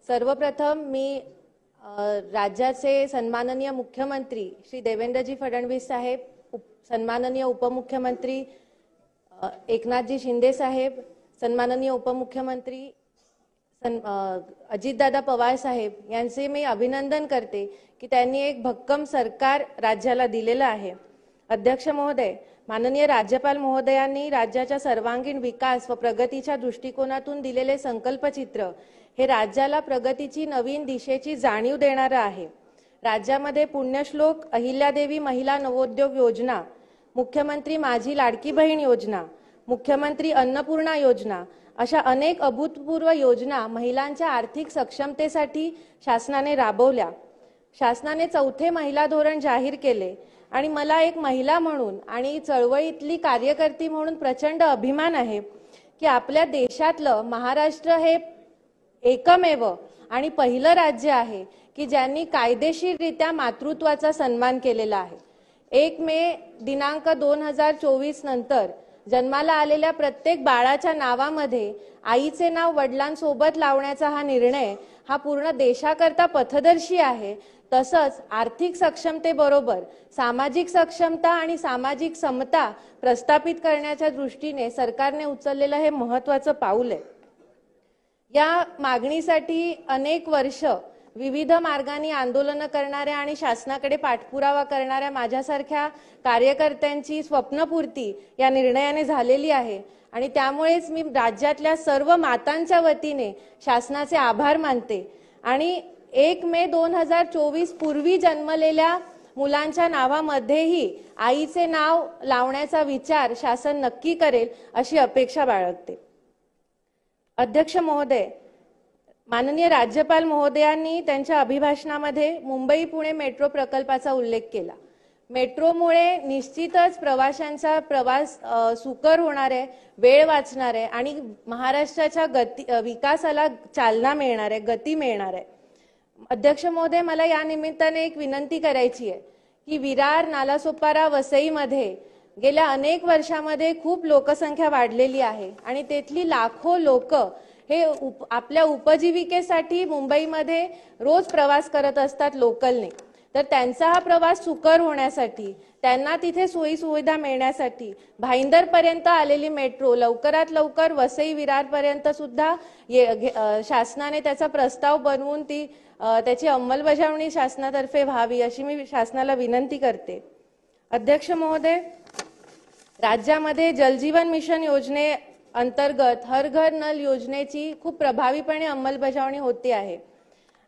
सर्वप्रथम मी राज्याचे सन्माननीय मुख्यमंत्री श्री देवेंद्रजी फडणवीस साहेब, सन्माननीय उपमुख्यमंत्री एकनाथजी शिंदे साहेब, सन्माननीय उपमुख्यमंत्री अजितदादा पवार साहेब यांचे मी अभिनंदन करते की त्यांनी एक भक्कम सरकार राज्याला दिलेलं आहे। अध्यक्ष महोदय, माननीय राज्यपाल महोदयांनी राज्याच्या सर्वांगीण विकास व प्रगतीच्या दृष्टिकोनातून दिलेले संकल्पचित्र हे राज्याला प्रगतीची नवीन दिशेची जाणीव देणारे आहे। राज्यामध्ये पुण्यश्लोक अहिल्यादेवी महिला नवोद्योग योजना, मुख्यमंत्री माझी लाडकी बहीण योजना, मुख्यमंत्री अन्नपूर्णा योजना अशा अनेक अभूतपूर्व योजना महिलांच्या आर्थिक सक्षमतेसाठी शासनाने राबवल्या। शासनाने चौथे महिला धोरण जाहीर केले आणि मला एक महिला म्हणून आणि चळवळीतली कार्यकर्ती म्हणून प्रचंड अभिमान आहे की आपल्या देशातलं महाराष्ट्र हे एकमेव आणि पहिलं राज्य आहे की ज्यांनी कायदेशीररित्या मातृत्वाचा सन्मान केलेला आहे। 1 मे दिनांक 2024 नंतर जन्माला आलेल्या प्रत्येक बाळाच्या नावामध्ये आईचे नाव वडिलांसोबत लावण्याचा हा निर्णय हा पूर्ण देशाकरता पथदर्शी आहे। तसंच आर्थिक सक्षमतेबरोबर सामाजिक सक्षमता आणि सामाजिक समता प्रस्थापित करण्याच्या दृष्टीने सरकारने उचललेलं हे महत्त्वाचं पाऊल आहे। या मागणीसाठी अनेक वर्ष विविध मार्गांनी आंदोलन करणाऱ्या आणि शासनाकडे पाठपुरावा करणाऱ्या माझ्यासारख्या कार्यकर्त्यांची स्वप्नपूर्ती या निर्णयाने झालेली आहे आणि त्यामुळेच मी राज्यातल्या सर्व मातांच्या वतीने शासनाचे आभार मानते आणि 1 मे 2024 पूर्वी जन्मलेल्या मुलांच्या नावामध्येही आईचे नाव लावण्याचा विचार शासन नक्की करेल अशी अपेक्षा बाळगते। अध्यक्ष महोदय, माननीय राज्यपाल महोदयांनी त्यांच्या अभिभाषणामध्ये मुंबई पुणे मेट्रो प्रकल्पाचा उल्लेख केला। मेट्रोमुळे निश्चितच प्रवाशांचा प्रवास सुकर होणार आहे, वेळ वाचणार आहे आणि महाराष्ट्राच्या विकासाला चालना मिळणार आहे, गती मिळणार आहे। अध्यक्ष महोदय, मला या निमित्ताने एक विनंती करायची आहे की विरार, नालासोपारा, वसईमध्ये गेल्या अनेक वर्षांमध्ये खूप लोकसंख्या वाढलेली आहे आणि तेथली लाखो लोक हे आपल्या उपजीविकेसाठी मुंबईमध्ये रोज प्रवास करत असतात लोकलने। तर त्यांचा हा प्रवास सुकर होण्यासाठी, त्यांना तिथे सोयी सुविधा मिळण्यासाठी भाईंदर पर्यंत आलेली मेट्रो लवकरात लवकर वसई विरार पर्यंत सुद्धा शासनाने त्याचा प्रस्ताव बनवून त्याची अंमलबजावणी शासनातर्फे व्हावी अशी मी शासनाला विनंती करते। अध्यक्ष महोदय, राज्यामध्ये जलजीवन मिशन योजने अंतर्गत हर घर नल योजनेची खूप प्रभावीपणे अंमलबजावणी होते आहे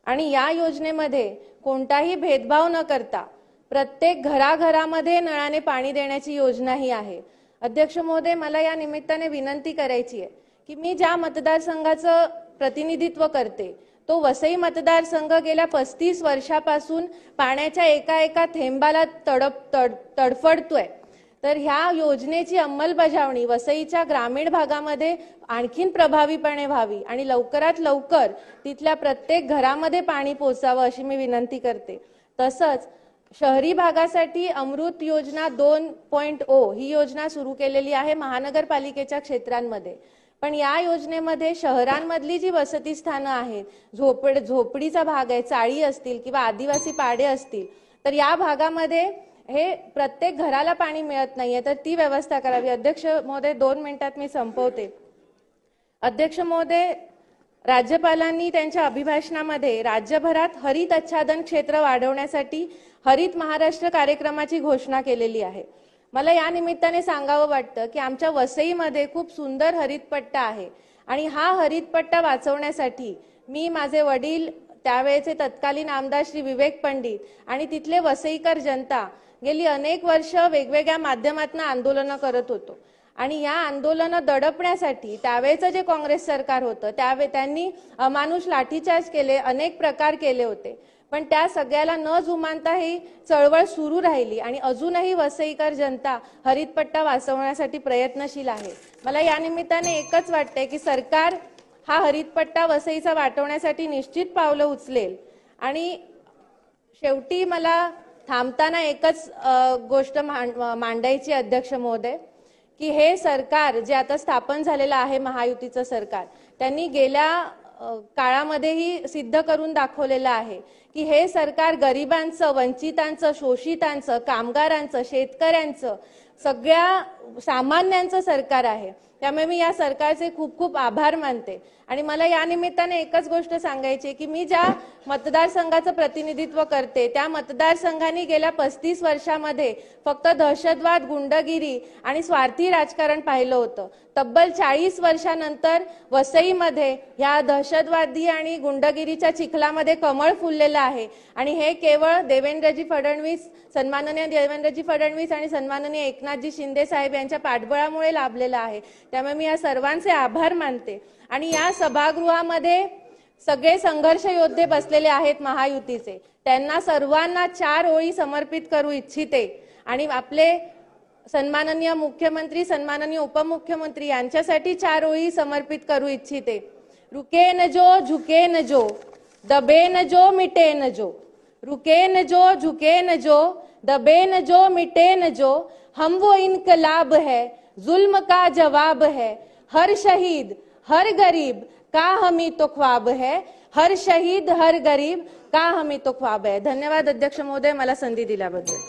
आणि या योजनेमध्ये कोणताही भेदभाव न करता प्रत्येक घराघरामध्ये नळाने पाणी देण्याची योजना ही आहे। अध्यक्ष महोदय, मला या निमित्ताने विनंती करायची आहे की मी ज्या मतदारसंघाचं प्रतिनिधित्व करते तो वसई मतदारसंघ गेल्या 35 वर्षापासून पाण्याच्या एका थेंबाला तडफडतोय। तर ह्या योजनेची अंमलबजावणी वसईच्या ग्रामीण भागामध्ये आणखीन प्रभावीपणे व्हावी आणि लवकरात लवकर तिथल्या प्रत्येक घरामध्ये पाणी पोहोचावं अशी मी विनंती करते। तसंच शहरी भागासाठी अमृत योजना 2.0 ही योजना सुरू केलेली आहे महानगरपालिकेच्या क्षेत्रांमध्ये। पण या योजनेमध्ये शहरांमधली जी वसती स्थानं आहेत, झोपडीचा भाग आहे, चाळी असतील किंवा आदिवासी पाडे असतील, तर या भागामध्ये हे प्रत्येक घराला पाणी मिळत नाहीये, तर ती व्यवस्था करावी। अध्यक्ष महोदय, 2 मिनिटात मी संपवते। अध्यक्ष महोदय, राज्यपालांनी त्यांच्या अभिभाषणामध्ये राज्यभरात हरित आच्छादन क्षेत्र वाढवण्यासाठी हरित महाराष्ट्र कार्यक्रमाची घोषणा केलेली आहे। मला या निमित्ताने सांगावं वाटतं की आमच्या वसईमध्ये खूप सुंदर हरितपट्टा आहे आणि हा हरितपट्टा वाचवण्यासाठी मी, माझे वडील, त्यावेळेचे तत्कालीन आमदार श्री विवेक पंडित आणि तिथले वसईकर जनता गेली अनेक वर्ष वेगवेगळ्या माध्यमातून आंदोलन करत होतो आणि या आंदोलन दडपण्यासाठी त्यावेळेचं जे काँग्रेस सरकार होतं त्यांनी अमानुष लाठीचार्ज केले, अनेक प्रकार केले होते। पण त्या सगळ्याला न जुमानता ही चळवळ सुरू राहिली आणि अजूनही वसईकर जनता हरितपट्टा वाचवण्यासाठी प्रयत्नशील आहे। मला या निमित्ताने एकच वाटते की सरकार हा हरितपट्टा वसईचा वाटवण्यासाठी निश्चित पावलं उचलेल आणि शेवटी मला थांबताना एकच गोष्ट मांडायची अध्यक्ष महोदय की हे सरकार जे आता स्थापन झालेलं आहे महायुतीचं सरकार, त्यांनी गेल्या काळामध्येही सिद्ध करून दाखवलेलं आहे की हे सरकार गरिबांचं, वंचितांचं, शोषितांचं, कामगारांचं, शेतकऱ्यांचं, सगळ्या सामान्यांचं सरकार आहे। त्यामुळे मी या सरकारचे खूप खूप आभार मानते। आणि मला या निमित्ताने एकच गोष्ट सांगायची की मी ज्या मतदारसंघाचं प्रतिनिधित्व करते त्या मतदारसंघाने गेल्या 35 वर्षामध्ये फक्त दहशतवाद, गुंडगिरी आणि स्वार्थी राजकारण पाहिलं होतं। तब्बल 40 वर्षानंतर वसईमध्ये या दहशतवादी आणि गुंडगिरीच्या चिखलामध्ये कमळ फुललेलं आहे आणि हे केवळ देवेंद्रजी फडणवीस, सन्माननीय देवेंद्रजी फडणवीस आणि सन्माननीय एकनाथजी शिंदे साहेब यांच्या पाठबळामुळे लाभलेलं आहे। त्यामुळे मी या सर्वांचे आभार मानते। आणि या सभागृहामध्ये सगळे संघर्ष योद्धे बसलेले आहेत महायुतीचे, त्यांना सर्वांना 4 ओळी समर्पित करू इच्छिते आणि आपले सन्माननीय मुख्यमंत्री, सन्माननीय उपमुख्यमंत्री यांच्यासाठी 4 ओळी समर्पित करू इच्छिते। रुके न जो, झुके न जो, दबे न जो, मिटे न जो, रुके न जो, झुके न जो, दबे न जो, मिटे न जो, हम वो इनकलाब है, जुल्म का जवाब है, हर शहीद हर गरीब का हमी तो ख्वाब है, हर शहीद हर गरीब का हमी तो ख्वाब है। धन्यवाद अध्यक्ष महोदय, मला संधी दिल्याबद्दल।